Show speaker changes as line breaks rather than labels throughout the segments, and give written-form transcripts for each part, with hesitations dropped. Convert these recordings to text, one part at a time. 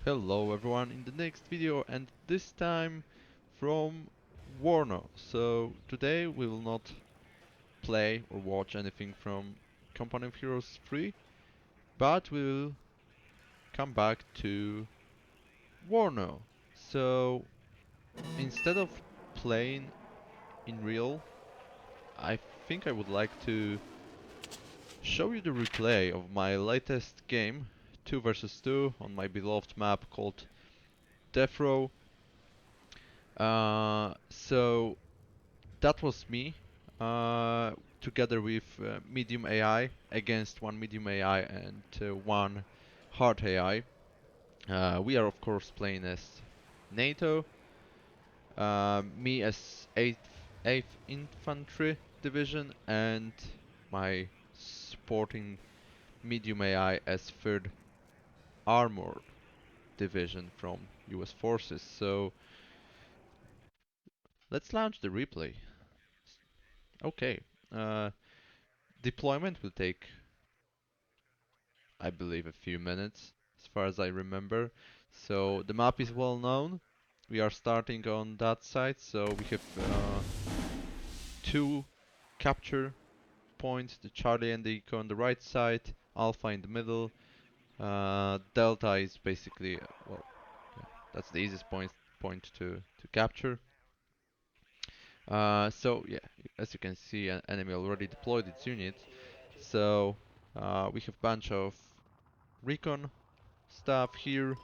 Hello everyone in the next video, and this time from WARNO. So today we will not play or watch anything from Company of Heroes 3, but we will come back to WARNO. So instead of playing in real, I think I would like to show you the replay of my latest game, 2 versus 2, on my beloved map called Death Row. So that was me, together with medium AI against one medium AI and one hard AI. We are of course playing as NATO, me as 8th Infantry Division, and my supporting medium AI as 3rd Armored Division from US Forces. So let's launch the replay. Okay, uh, deployment will take, I believe, a few minutes, as far as I remember. So the map is well known. We are starting on that side, so we have two capture points, the Charlie and the Eco on the right side, Alpha in the middle. Delta is basically, well, yeah, that's the easiest point to capture. So yeah, as you can see, an enemy already deployed its units. So we have bunch of recon stuff here.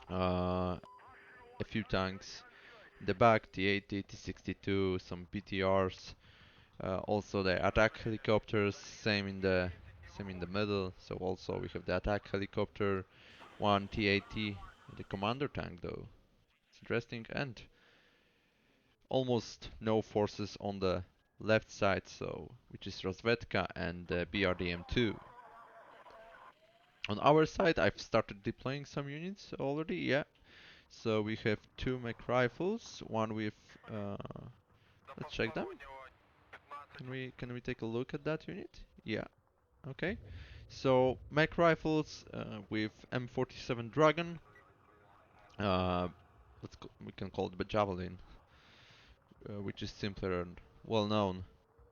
A few tanks in the back, T-80, T-62, some BTRs, also the attack helicopters, same in the middle. So also we have the attack helicopter, one T-80, the commander tank though. It's interesting, and almost no forces on the left side, so which is Rozvedka and BRDM-2. On our side, I've started deploying some units already, yeah. So we have two mech rifles, one with let's check them. Can we take a look at that unit? Yeah. Okay. So mech rifles with M47 Dragon. Uh, we can call it the Javelin, which is simpler and well known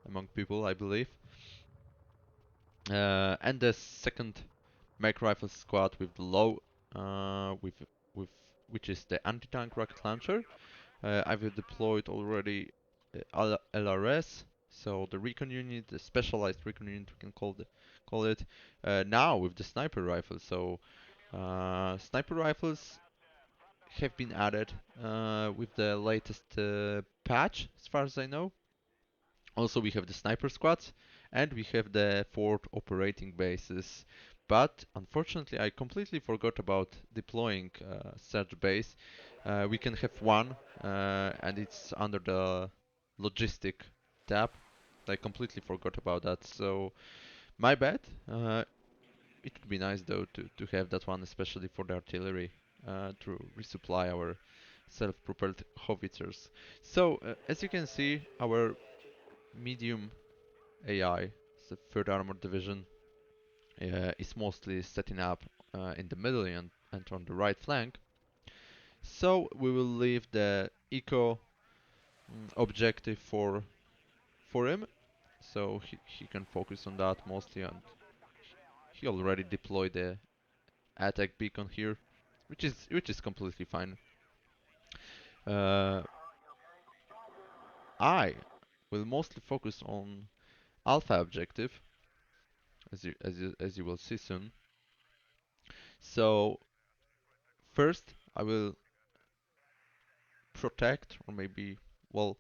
among people, I believe. And the second mech rifle squad with the low, with which is the anti-tank rocket launcher. I've deployed already LRS, so the recon unit, the specialized recon unit, we can call it. Now with the sniper rifle. So sniper rifles have been added with the latest patch, as far as I know. Also, we have the sniper squads, and we have the forward operating bases. But unfortunately, I completely forgot about deploying such base. We can have one, and it's under the logistic tab. I completely forgot about that, so my bad. It would be nice though to have that one, especially for the artillery, to resupply our self-propelled howitzers. So as you can see, our medium AI, the third armored division, is mostly setting up in the middle and on the right flank. So we will leave the eco objective for him, so he can focus on that mostly, and he already deployed the attack beacon here, which is completely fine. Uh, I will mostly focus on alpha objective, as you will see soon. So first, I will protect, or maybe, well,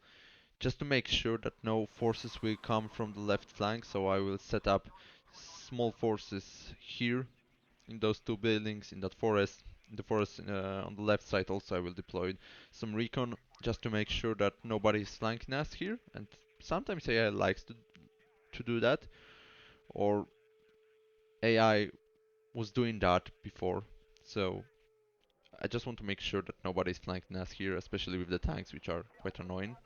just to make sure that no forces will come from the left flank. So I will set up small forces here in those two buildings, in that forest. In the forest on the left side also I will deploy some recon, just to make sure that nobody is flanking us here. And sometimes AI likes to do that, or AI was doing that before. So I just want to make sure that nobody is flanking us here, especially with the tanks, which are quite annoying.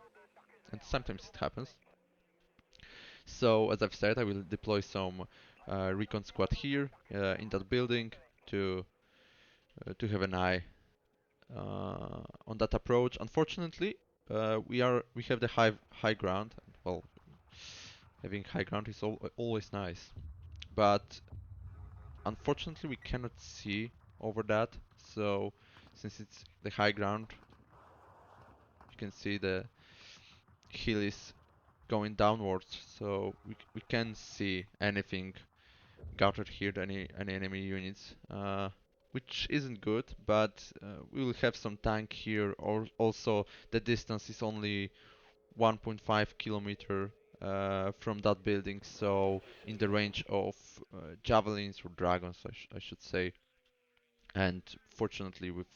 And sometimes it happens. So as I've said, I will deploy some recon squad here in that building to to have an eye on that approach. Unfortunately, we have the high ground. Well, having high ground is always nice, but unfortunately we cannot see over that. So since it's the high ground, you can see the hill is going downwards, so we can't see anything gathered here, any enemy units, which isn't good. But we will have some tank here. Or also the distance is only 1.5 kilometer from that building, so in the range of javelins or dragons, I should say. And fortunately, with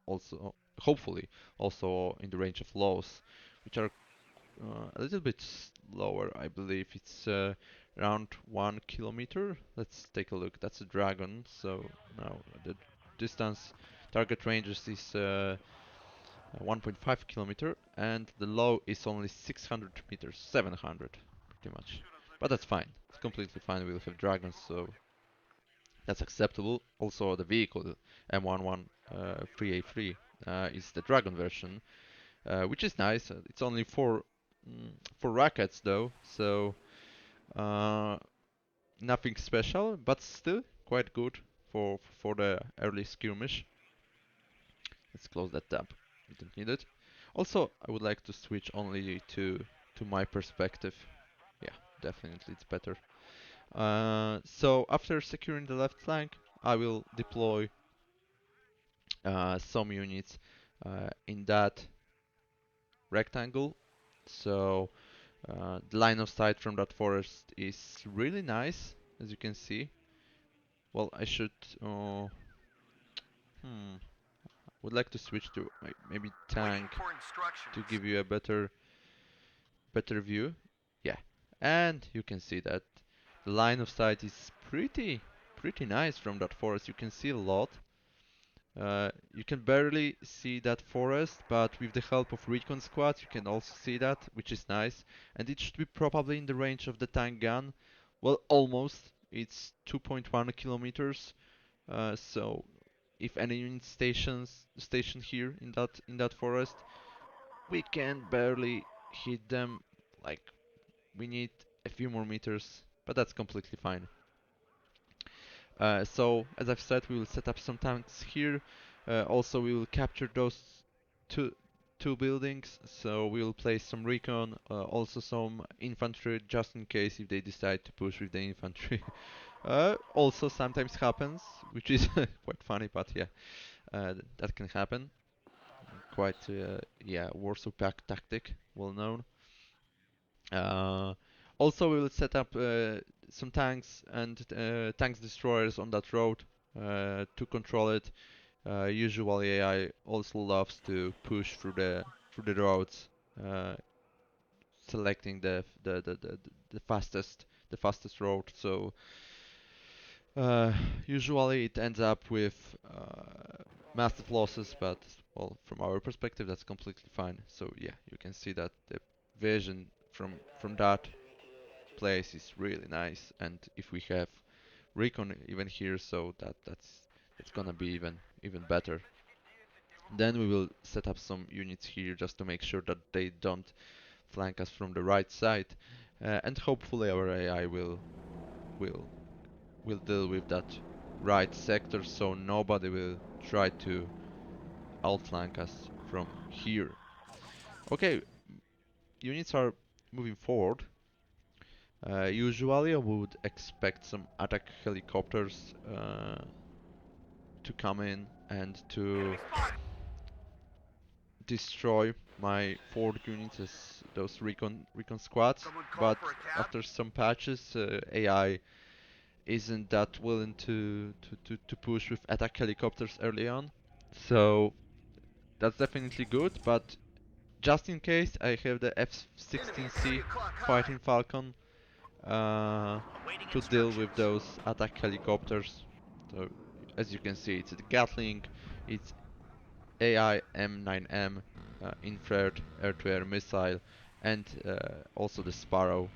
also hopefully also in the range of lows, which are a little bit lower. I believe it's around 1 kilometer. Let's take a look. That's a dragon. So now the distance target ranges is 1.5 kilometer, and the low is only 600 meters, 700 pretty much. But that's fine. It's completely fine. We'll have dragons, so that's acceptable. Also, the vehicle M11 3A3 is the dragon version, which is nice. It's only four rockets though, so uh, nothing special, but still quite good for the early skirmish. Let's close that tab. We don't need it. Also, I would like to switch only to my perspective. Yeah, definitely it's better. So after securing the left flank, I will deploy some units in that rectangle. So the line of sight from that forest is really nice, as you can see. Well, I should. Would like to switch to maybe tank to give you a better view. Yeah, and you can see that the line of sight is pretty nice from that forest. You can see a lot. You can barely see that forest, but with the help of recon squads, you can also see that, which is nice. And it should be probably in the range of the tank gun. Well, almost. It's 2.1 kilometers. So if any unit station here in that forest, we can barely hit them. Like we need a few more meters, but that's completely fine. So as I've said, we will set up some tanks here. Also, we will capture those two two buildings. So we will place some recon, also some infantry, just in case if they decide to push with the infantry. Also sometimes happens, which is quite funny, but yeah, that can happen. Quite yeah, Warsaw Pact tactic, well known. Uh, Also, we will set up some tanks and tanks destroyers on that road to control it. Usually, AI also loves to push through the roads, uh, selecting the fastest road. So usually it ends up with massive losses, but well, from our perspective, that's completely fine. So yeah, you can see that the vision from that place is really nice, and if we have recon even here, so that's gonna be even better. Then we will set up some units here just to make sure that they don't flank us from the right side, and hopefully our AI will will deal with that right sector, so nobody will try to outflank us from here. Okay, units are moving forward. Usually I would expect some attack helicopters to come in and to destroy my forward units as those recon squads, but after some patches, AI isn't that willing to push with attack helicopters early on. So that's definitely good, but just in case, I have the F-16C Fighting Falcon to deal with those attack helicopters. So as you can see, it's the Gatling, it's AI M9M infrared air-to-air missile, and also the Sparrow,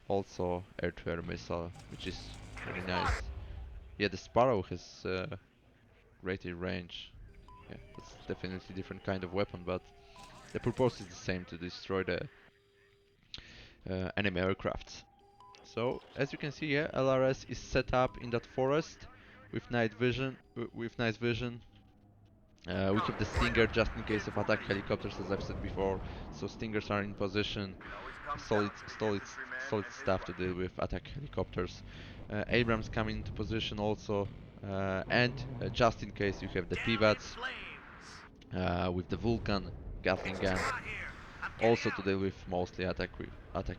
also air-to-air missile, which is really nice. Yeah, the Sparrow has greater range. Yeah, that's definitely different kind of weapon, but the purpose is the same, to destroy the enemy aircrafts. So as you can see, yeah, LRS is set up in that forest with night vision. With night vision, we have the Stinger just in case of attack helicopters, as I've said before. So Stingers are in position, solid stuff to deal with attack helicopters. Abrams coming into position also, and just in case you have the pivots with the Vulcan Gatling gun, also to deal with mostly attack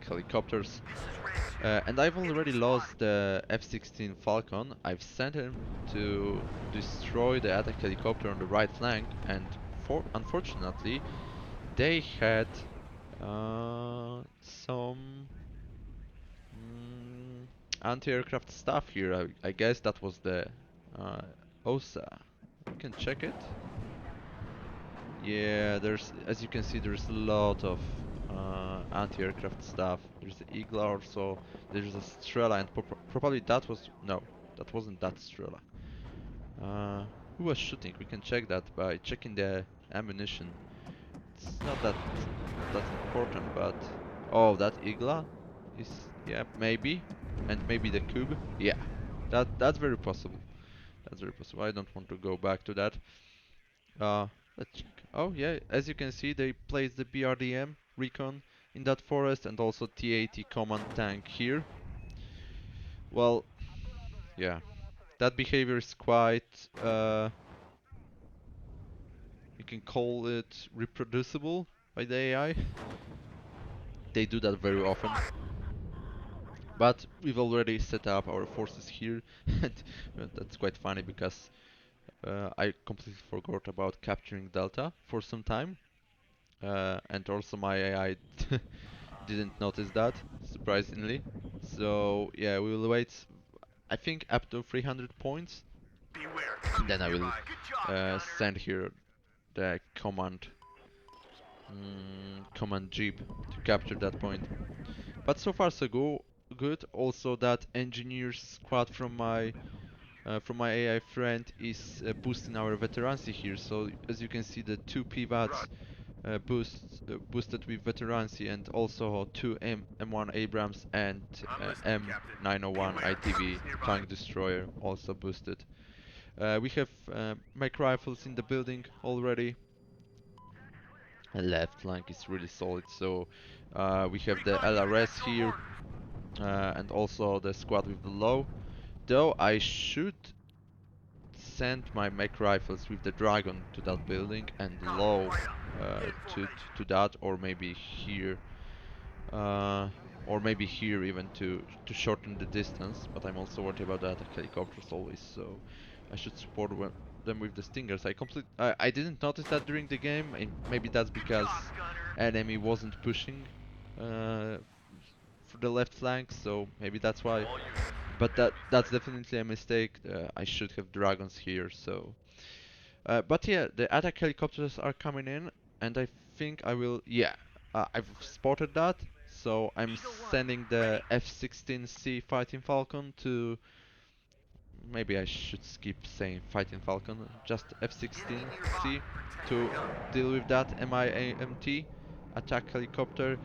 helicopters. And I've already lost the F-16 Falcon. I've sent him to destroy the attack helicopter on the right flank, and unfortunately, they had some mm, anti-aircraft stuff here. I guess that was the uh, OSA. We can check it. Yeah, as you can see, there's a lot of anti-aircraft stuff. There's the Igla also. There's a Strela, and probably that was no, that wasn't that Strela. Uh, who was shooting? We can check that by checking the ammunition. It's not that important, but oh, that Igla is, yeah, maybe, and maybe the Cube. Yeah, that's very possible. That's very possible. I don't want to go back to that. Uh, let's check. Oh yeah, as you can see, they placed the BRDM recon in that forest, and also T-80 command tank here. Well, yeah, that behavior is quite, you can call it reproducible by the AI. They do that very often. But we've already set up our forces here, and that's quite funny because I completely forgot about capturing Delta for some time, and also my AI didn't notice that, surprisingly. So yeah, we will wait, I think up to 300 points, and then I will send here the command jeep to capture that point. But so far so good. Also, that engineers squad from my AI friend is boosting our veterancy here. So as you can see, the two pivots boosted with veterancy, and also two M1 Abrams and M901 ITV tank destroyer also boosted. We have mech rifles in the building already. And left flank is really solid. So we have the LRS here, and also the squad with the low. Though I should send my mech rifles with the dragon to that building, and low to that, or maybe here, uh, even to shorten the distance. But I'm also worried about the attack helicopters always, so I should support them with the Stingers. I didn't notice that during the game, and maybe that's because enemy wasn't pushing uh, for the left flank, so maybe that's why. But that's definitely a mistake. I should have dragons here. So, but yeah, the attack helicopters are coming in, and I think I will. Yeah, I've spotted that. So I'm sending the F-16C Fighting Falcon to. Maybe I should skip saying Fighting Falcon, just F-16C to deal with that MIAMT attack helicopter.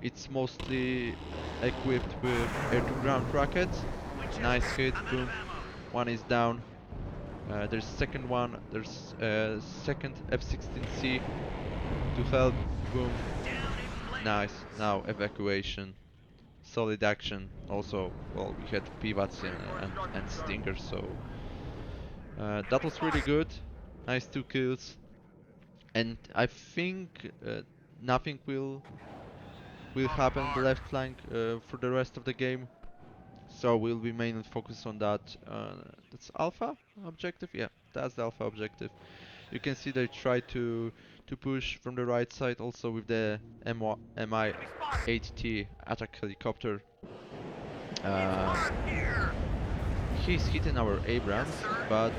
It's mostly equipped with air-to-ground rockets. Nice hit, boom. One is down. There's second one. There's second F-16C to help. Boom. Nice. Now evacuation. Solid action. Also, well, we had pivots and stingers, so that was really good. Nice 2 kills. And I think nothing will happen on the left flank for the rest of the game. So we'll be mainly focused on that. That's alpha objective. Yeah, that's the alpha objective. You can see they try to push from the right side, also with the Mi-8T attack helicopter. He's hitting our Abrams, but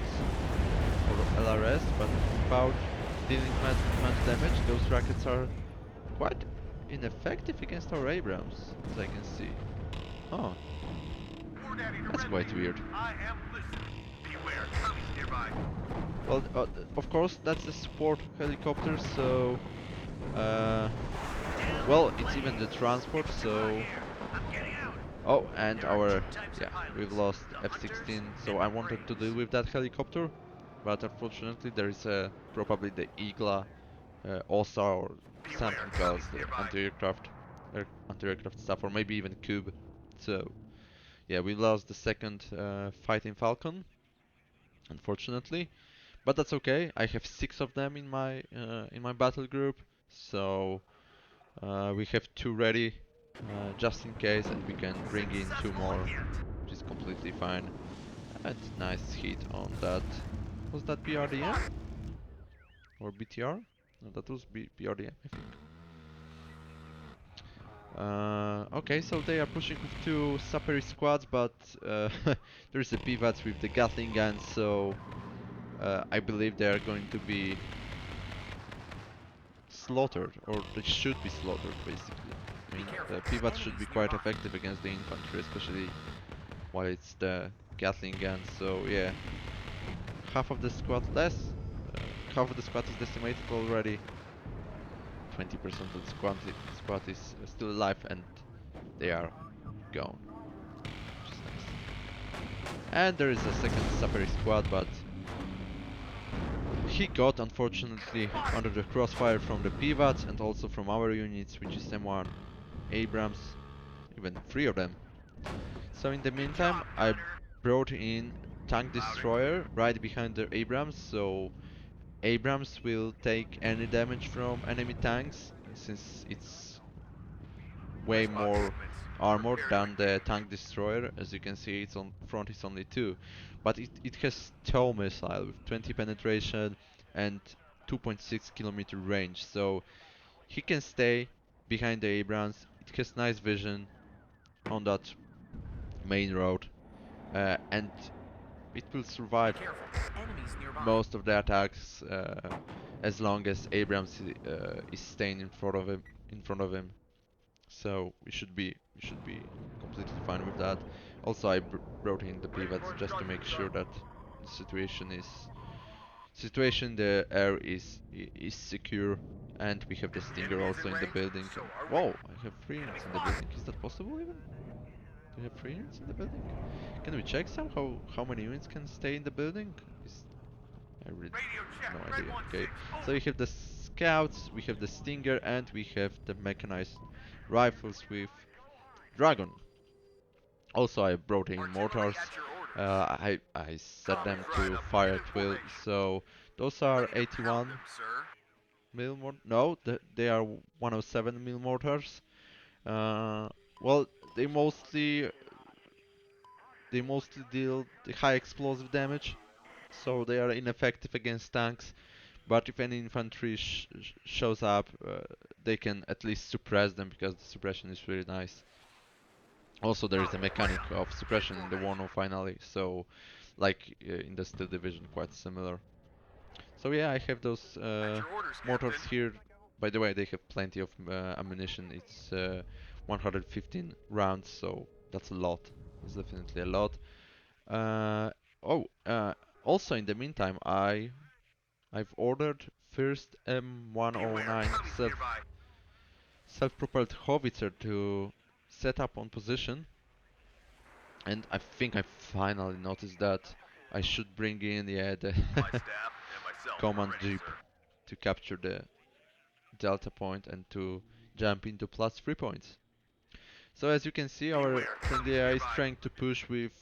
or LRS, but without dealing much damage. Those rockets are quite ineffective against our Abrams, as I can see. Oh, that's quite weird. Well, of course, that's the support helicopter, so... well, it's even the transport, so... Oh, and our... yeah, we've lost F-16, so I wanted to deal with that helicopter, but unfortunately there is probably the Igla, OSA or something else, the anti-aircraft stuff, or maybe even Cube. So, yeah, we lost the second Fighting Falcon, unfortunately. But that's okay. I have 6 of them in my battle group, so we have 2 ready just in case, and we can bring in 2 more, which is completely fine. And nice hit on that. Was that BRDM or BTR? No, that was BRDM, I think. Okay, so they are pushing with 2 Saperi squads, but there's a pivot with the Gatling guns, so I believe they are going to be slaughtered, or they should be slaughtered, basically. I mean, the pivot should be quite effective against the infantry, especially while it's the Gatling guns, so yeah. Half of the squad less, half of the squad is decimated already. 20% of the squad is still alive, and they are gone, which is nice. And there is a second Saperi squad, but he got, unfortunately, under the crossfire from the pivots and also from our units, which is M1 Abrams, even 3 of them. So in the meantime, I brought in tank destroyer right behind the Abrams, so Abrams will take any damage from enemy tanks, since it's way more armored than the tank destroyer. As you can see, its on front is only 2, but it has TOW missile with 20 penetration and 2.6 kilometer range, so he can stay behind the Abrams. It has nice vision on that main road, and it will survive most of the attacks as long as Abrams is staying in front of him. So we should be completely fine with that. Also, I brought in the pivots just to make sure that the situation in the air is secure, and we have the Stinger also in the building. And, whoa! I have 3 units in the building. Is that possible even? Do we have 3 units in the building? Can we check somehow how many units can stay in the building? I really no idea. Okay, so we have the scouts, we have the Stinger, and we have the mechanized rifles with Dragon. Also, I brought in mortars. I set them to fire at will. So those are 81 mil mort. No, they are 107 mil mortars. Well, they mostly deal the high explosive damage, so they are ineffective against tanks. But if any infantry shows up, they can at least suppress them, because the suppression is really nice. Also, there is a mechanic of suppression in the WARNO finally, so like in the Steel Division, quite similar. So yeah, I have those mortars here. By the way, they have plenty of ammunition. It's 115 rounds, so that's a lot. That's definitely a lot. Uh, oh, also in the meantime, I've ordered first M109 self-propelled howitzer to set up on position, and I think I finally noticed that I should bring in, yeah, the command jeep to capture the delta point and to jump into +3 points. So as you can see, our friendly AI is trying to push with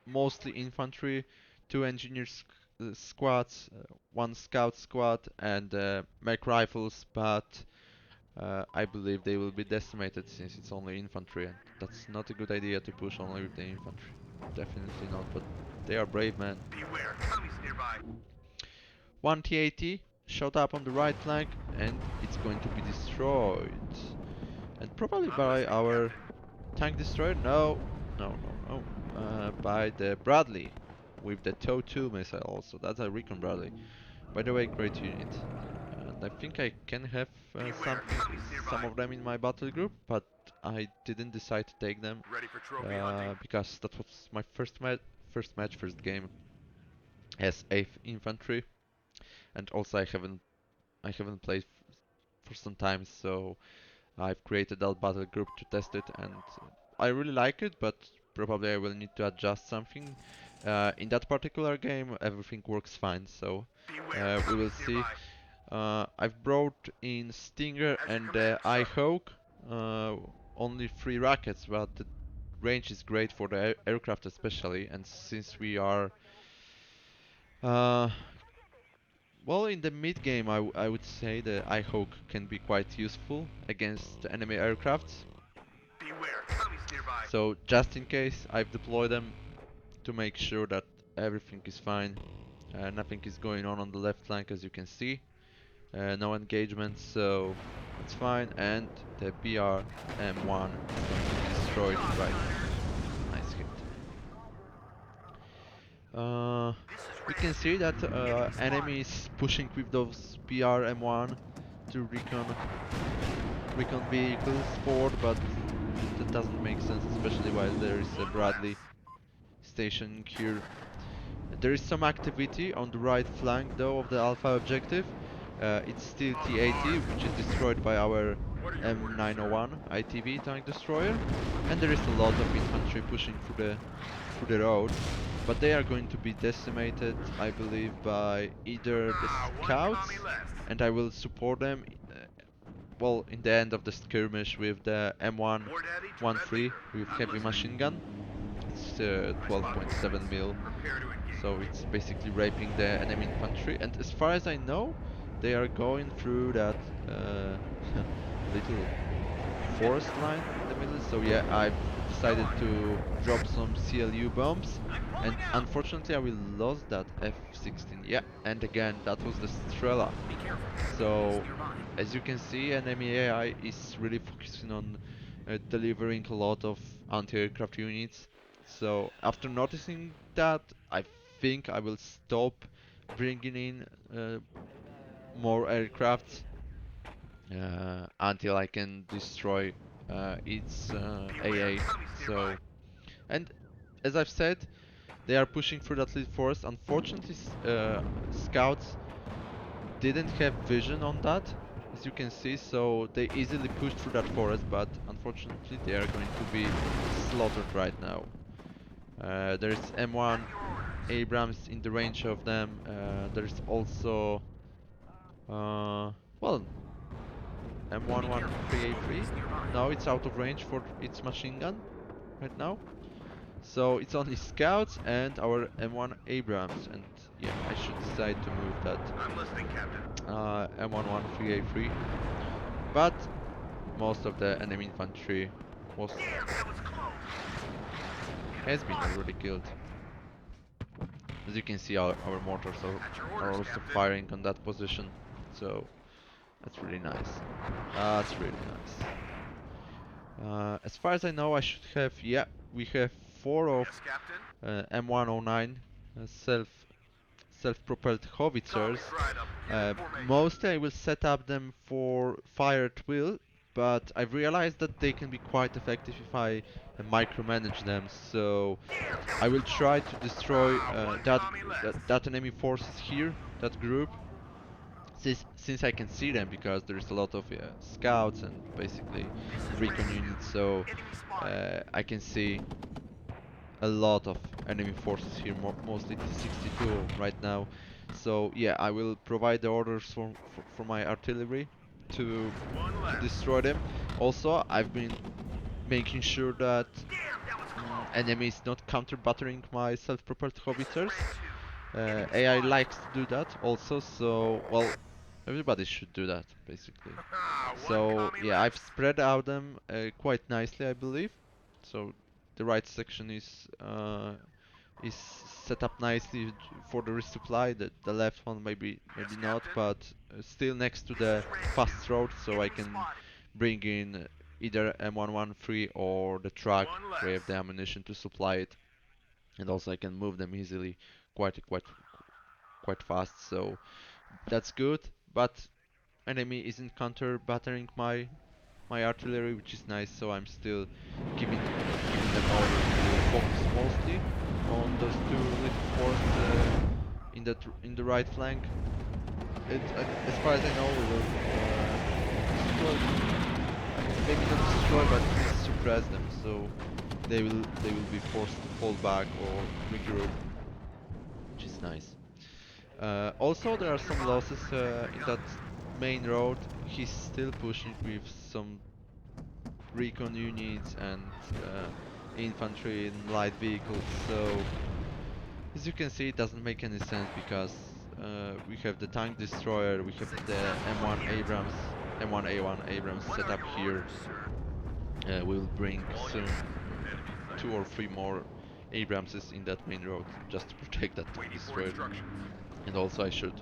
mostly infantry, 2 engineers squads, 1 scout squad, and mech rifles, but I believe they will be decimated since it's only infantry, and that's not a good idea to push only with the infantry. Definitely not, but they are brave men. 1 T-80 shot up on the right flank, and it's going to be destroyed. And probably by our tank destroyer? No, no, no, no. By the Bradley with the TOW-2 missile also. That's a Recon Bradley. By the way, great unit. And I think I can have some of them in my battle group, but I didn't decide to take them because that was my first match, first game as 8th infantry, and also I haven't played for some time, so I've created that battle group to test it, and I really like it, but probably I will need to adjust something. In that particular game, everything works fine, so we will see. I've brought in Stinger and Eyehawk, uh, only 3 rockets, but the range is great for the aircraft especially, and since we are uh, well, in the mid game, I would say the Eyehawk can be quite useful against enemy aircrafts. So just in case, I've deployed them to make sure that everything is fine. Nothing is going on the left flank, as you can see. No engagement, so it's fine. And the BR-M1 is going to be destroyed right now. Nice hit. We can see that enemy is pushing with those BR-M1 to recon vehicles forward, but that doesn't make sense, especially while there is a Bradley stationing here. There is some activity on the right flank though of the Alpha objective. It's still T-80, which is destroyed by our M901 ITV tank destroyer, and there is a lot of infantry pushing through the road, but they are going to be decimated, I believe, by either the scouts, and I will support them. Well, in the end of the skirmish with the M113 with heavy machine gun. It's 12.7 mil, so it's basically raping the enemy infantry. And as far as I know, they are going through that little forest line in the middle. So yeah, I've decided to drop some CLU bombs, and unfortunately I will lose that F-16. Yeah, and again, that was the Strela. So as you can see, enemy AI is really focusing on delivering a lot of anti-aircraft units. So after noticing that, I think I will stop bringing in more aircrafts until I can destroy its AA. So, and as I've said, they are pushing through that lead forest. Unfortunately, scouts didn't have vision on that, as you can see, so they easily pushed through that forest, but unfortunately they are going to be slaughtered right now. There's M1 Abrams in the range of them. There's also well, M113A3. No, it's out of range for its machine gun right now. So it's only scouts and our M1 Abrams, and yeah, I should decide to move that M113A3. But most of the enemy infantry has been already killed. As you can see, our mortars are also firing on that position, so that's really nice. That's really nice. As far as I know, I should have, yeah, we have 4 of M109 self-propelled howitzers. Mostly I will set up them for fire at will, but I've realized that they can be quite effective if I micromanage them, so I will try to destroy that enemy forces here, that group, since I can see them because there is a lot of scouts and basically recon units, so I can see a lot of enemy forces here, mostly T-62 right now. So yeah, I will provide the orders for my artillery to destroy them. Also, I've been making sure that enemy is not counter-battering my self-propelled howitzers. AI likes to do that also, so well, everybody should do that basically. So yeah, I've spread out them quite nicely, I believe. So the right section is set up nicely for the resupply. The left one maybe not, but still next to the fast road, so I can bring in either M113 or the truck where I have the ammunition to supply it, and also I can move them easily, quite fast. So that's good. But enemy isn't counter battering my artillery, which is nice. So I'm still giving them orders to focus mostly. on those two little forts in the right flank. As far as I know, we will destroy, maybe not destroy, but suppress them. So they will be forced to fall back or regroup, which is nice. Also, there are some losses in that main road. He's still pushing with some recon units and infantry and light vehicles. So, as you can see, it doesn't make any sense because we have the tank destroyer, we have the M1 Abrams, M1A1 Abrams set up here. We will bring soon 2 or 3 more Abramses in that main road just to protect that tank destroyer. And also I should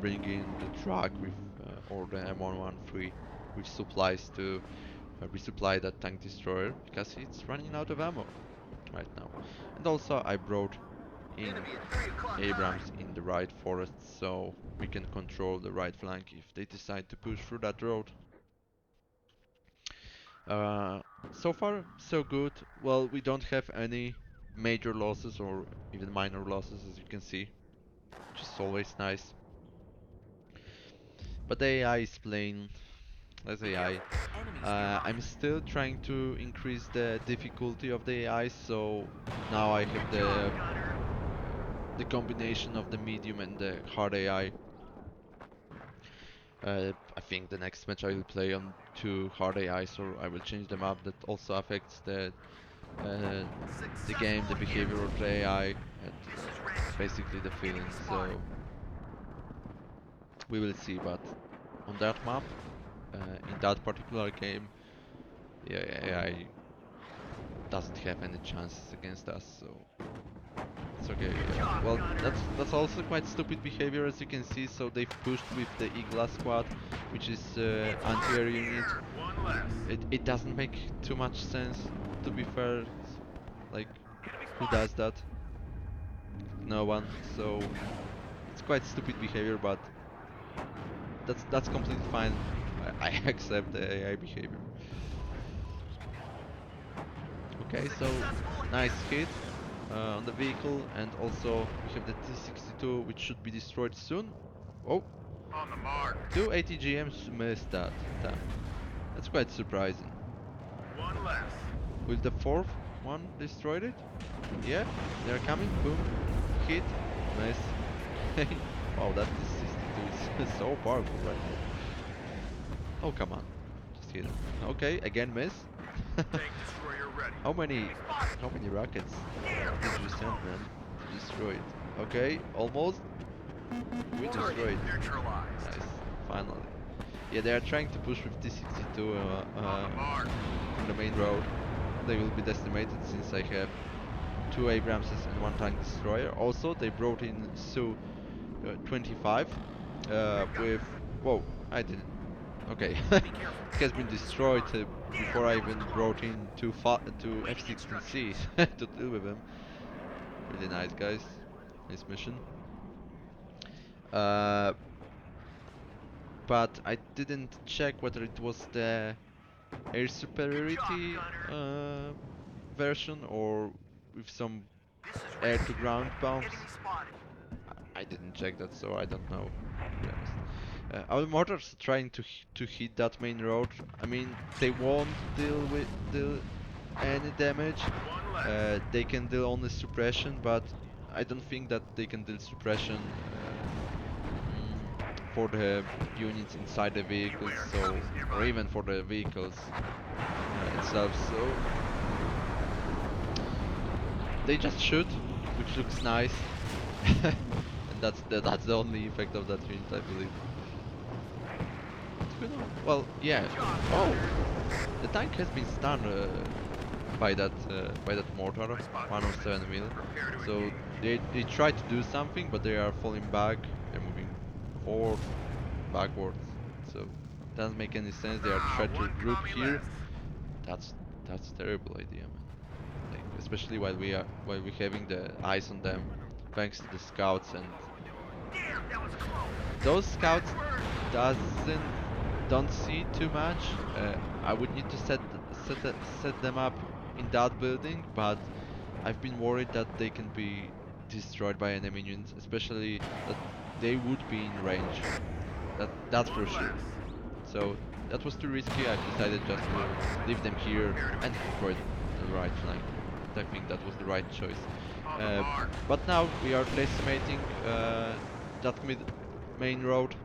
bring in the truck with or the M113 with supplies to resupply that tank destroyer because it's running out of ammo right now. And also I brought in Abrams in the right forest so we can control the right flank if they decide to push through that road. So far so good. Well, we don't have any major losses or even minor losses, as you can see, which is always nice. But the AI is playing as AI. I'm still trying to increase the difficulty of the AI, so now I have the combination of the medium and the hard AI. I think the next match I will play on 2 hard AIs, or I will change them up. That also affects uh, the game, the behavior of the AI, and basically the feeling. So we will see. But on that map, in that particular game, the AI doesn't have any chances against us. So it's okay. Well, that's also quite stupid behavior, as you can see. So they've pushed with the Igla squad, which is anti-air unit. It doesn't make too much sense, to be fair. Like, who does that? No one. So it's quite stupid behavior, but that's completely fine. I accept the AI behavior. Okay, so nice hit on the vehicle, and also we have the T-62, which should be destroyed soon. Oh,
On the mark.
2 ATGMs missed that attempt. That's quite surprising.
One less.
Will the 4th one destroyed it? Yeah, they're coming. Boom, hit, miss. Wow, that T-62 is so powerful right now. Oh, come on, just hit him. Okay, again miss.
Tank destroyer ready.
How many rockets did you send, man, to destroy it? Okay, almost. We destroyed.
Neutralized.
Nice, finally. Yeah, they are trying to push with T-62
On the mark.
from the main road. They will be decimated since I have 2 Abramses and 1 tank destroyer. Also, they brought in Su-25 with... Whoa, I didn't... Okay, it has been destroyed before I even brought in 2 F-16Cs to deal with them. Really nice, guys. Nice mission. Uh, but I didn't check whether it was the air superiority version or with some air-to-ground bombs. I didn't check that, so I don't know, to be honest. Our mortars are trying to hit that main road. I mean, they won't deal any damage. They can deal only suppression, but I don't think that they can deal suppression for the units inside the vehicles, so or even for the vehicles itself. So they just shoot, which looks nice, and that's the only effect of that unit, I believe. Well, yeah. Oh, the tank has been stunned by that mortar, 107 mil. So they try to do something, but they are falling back. They're moving forward, backwards. So doesn't make any sense. They are trying to group here. That's terrible idea, man. Like, especially while we're having the eyes on them, thanks to the scouts, and those scouts don't see too much. I would need to set them up in that building, but I've been worried that they can be destroyed by enemy units, especially that they would be in range. That's for
One
sure.
less.
So that was too risky. I've decided just to leave them here
Prepare to
and
engage.
destroy the right flank. I think that was the right choice.
On the
Uh,
mark.
but now we are decimating that main road.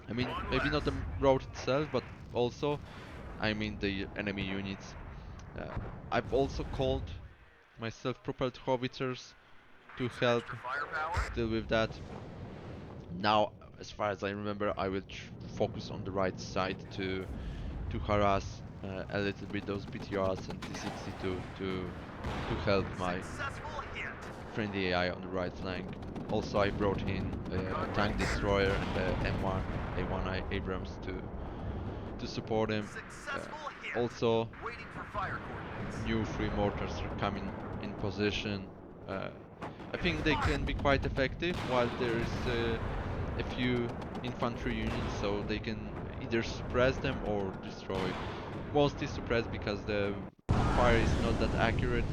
I mean,
One
maybe not
less.
the road itself, but also, I mean, the enemy units. Uh, I've also called my self-propelled howitzers to
Need some
help
extra firepower?
deal with that. Now, as far as I remember, I will focus on the right side to harass a little bit those BTRs and T-62 to help my
Successful hit.
friendly AI on the right flank. Also, I brought in a
Gun
tank
right there.
destroyer and the M1 A1 Abrams to support him. Uh,
Successful hit.
Also,
Waiting for fire coordinates.
new free mortars are coming in position. Uh, I think they can be quite effective while there's a few infantry units, so they can either suppress them or destroy. Mostly suppress because the fire is not that accurate,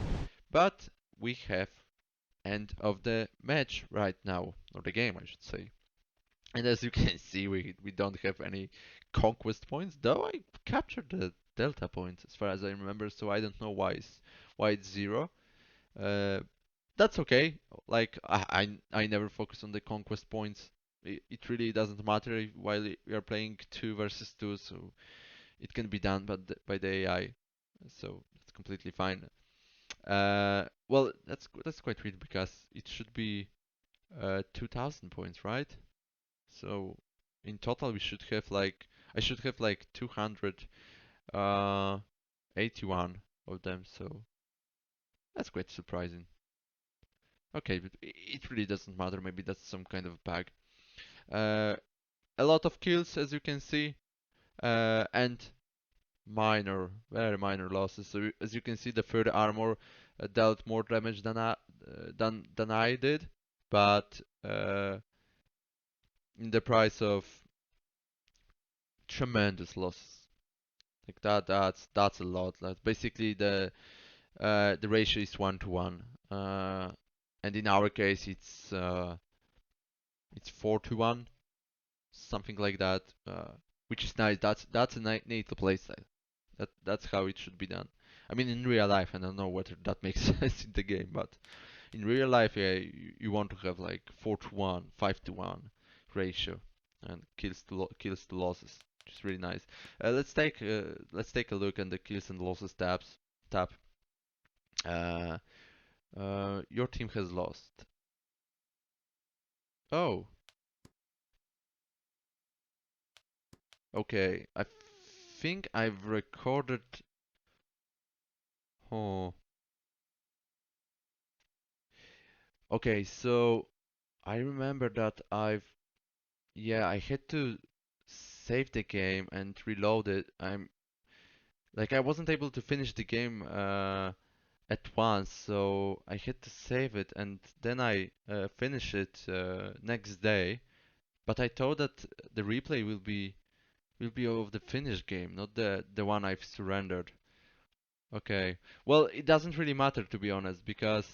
but we have end of the match right now, or the game I should say. And as you can see, we don't have any conquest points, though I captured the delta points as far as I remember, so I don't know why it's zero. Uh, that's okay. Like I never focus on the conquest points. It really doesn't matter while we are playing 2 versus 2, so it can be done by the AI. So it's completely fine. Well, that's quite weird because it should be 2,000 points, right? So in total we should have like I should have like 281 of them. So that's quite surprising. Okay, but it really doesn't matter. Maybe that's some kind of bug. Uh, a lot of kills, as you can see, and very minor losses. So as you can see, the third armor dealt more damage than I did, but in the price of tremendous losses. Like that's a lot. That's basically the ratio is 1 to 1, and in our case it's 4 to 1, something like that, which is nice. That's a NATO playstyle. That's how it should be done. I mean, in real life, I don't know whether that makes sense in the game, but in real life, yeah, you want to have like 4 to 1, 5 to 1 ratio, and kills to losses, which is really nice. Let's take a look at the kills and losses tab. Uh, your team has lost. Oh, okay. I think I've recorded. Oh, okay. So I remember that yeah, I had to save the game and reload it. I wasn't able to finish the game at once, so I had to save it and then I finish it next day. But I thought that the replay will be of the finished game, not the one I've surrendered. Okay. Well, it doesn't really matter to be honest, because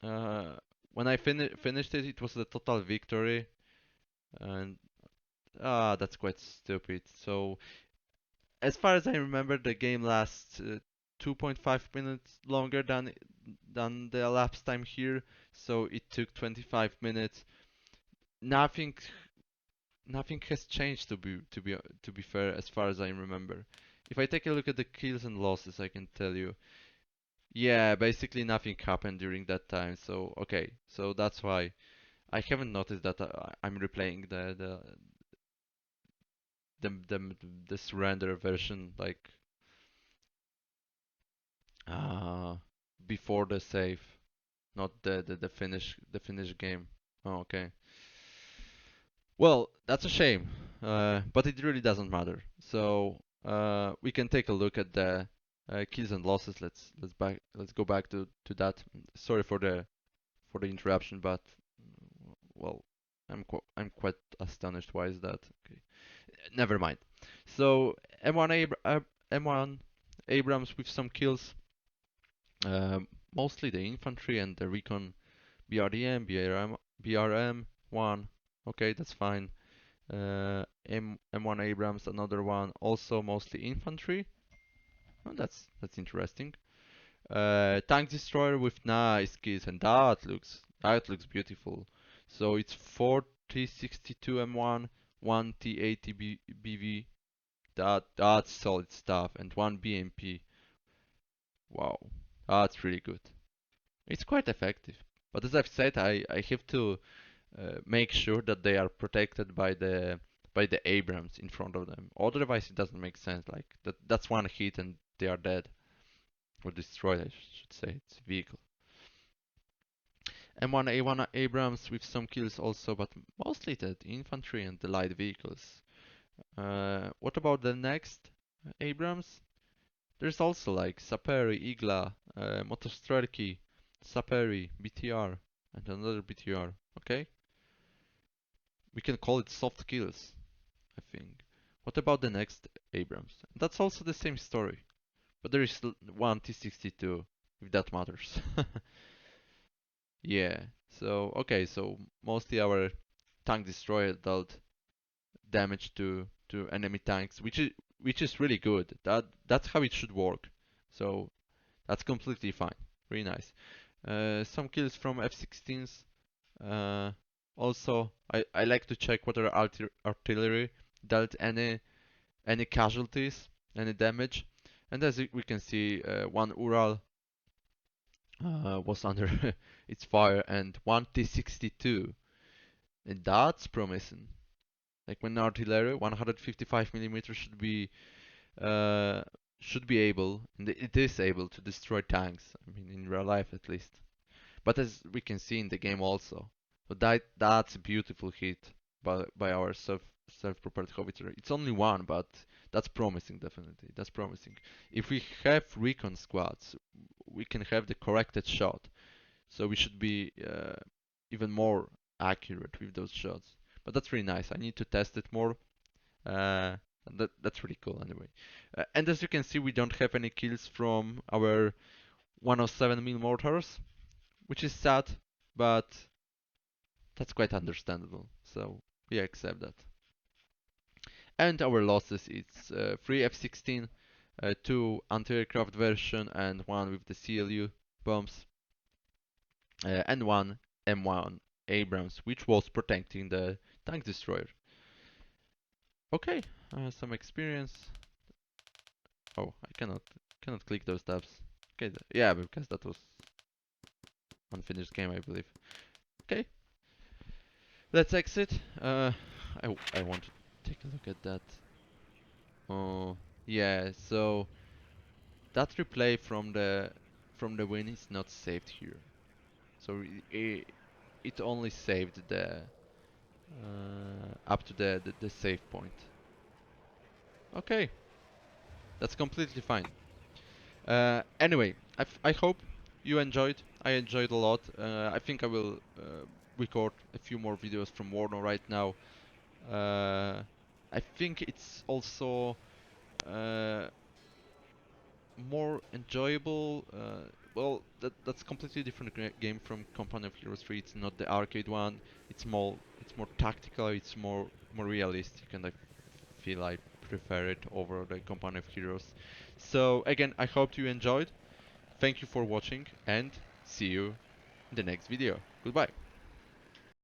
uh, when I finished it, it was a total victory, and that's quite stupid. So as far as I remember, the game lasts 2.5 minutes longer than the elapsed time here, so it took 25 minutes. Nothing nothing has changed to be fair, as far as I remember. If I take a look at the kills and losses, I can tell you. Yeah, basically nothing happened during that time. So okay, so that's why I haven't noticed that I'm replaying the surrender version like uh before the save, not the finish game. Oh, okay. Well, that's a shame, but it really doesn't matter. So we can take a look at the kills and losses. Let's go back to that. Sorry for the interruption, but well, I'm quite astonished. Why is that? Okay, never mind. So M1 Abrams with some kills. Mostly the infantry and the recon BRDM, BRM1. Okay, that's fine. M1 Abrams, another one, also mostly infantry. Oh, that's interesting. Tank destroyer with nice kits, and that looks beautiful. So it's 4062 M1, one T80 BV. That's solid stuff, and one BMP. Wow, that's really good. It's quite effective. But as I've said, I have to make sure that they are protected by the Abrams in front of them. Otherwise, it doesn't make sense. Like that's one hit and they are dead or destroyed. I should say it's vehicle. M1 A1 Abrams with some kills also, but mostly the infantry and the light vehicles. What about the next Abrams? There's also like Saperi, Igla, Motostrelki, Saperi, BTR, and another BTR. Okay, we can call it soft kills, I think. What about the next Abrams? That's also the same story, but there is one T62, if that matters. Yeah. So okay, so mostly our tank destroyer dealt damage to enemy tanks, which is really good. That's how it should work. So that's completely fine. Really nice. Some kills from F-16s. Uh, Also, I like to check whether artillery dealt any casualties, any damage. And as we can see, one Ural was under its fire, and one T-62, and that's promising. Like when artillery, 155 millimeters uh, should be able, and it is able to destroy tanks. I mean, in real life at least. But as we can see in the game also, so that's a beautiful hit by our self-propelled howitzer. It's only one, but that's promising definitely. That's promising. If we have recon squads, we can have the corrected shot, so we should be even more accurate with those shots. But that's really nice. I need to test it more. Uh, that's really cool anyway. And as you can see, we don't have any kills from our 107mm mortars, which is sad, but that's quite understandable. So we accept that. And our losses is 3 F-16, 2 anti-aircraft version, and 1 with the CLU bombs, and 1 M1 Abrams, which was protecting the tank destroyer. Okay, some experience. Oh, I cannot click those tabs. Okay, yeah, because that was unfinished game, I believe. Okay, let's exit. I want to take a look at that. Oh, yeah. So that replay from the win is not saved here. So it only saved the up to the save point. Okay, that's completely fine. Anyway, I hope you enjoyed. I enjoyed a lot. I think I will record a few more videos from WARNO right now. I think it's also uh, more enjoyable. Well, that's completely different game from Company of Heroes 3. It's not the arcade one. It's more tactical. It's more realistic, and I feel I prefer it over the Company of Heroes. So again, I hope you enjoyed. Thank you for watching, and see you in the next video. Goodbye.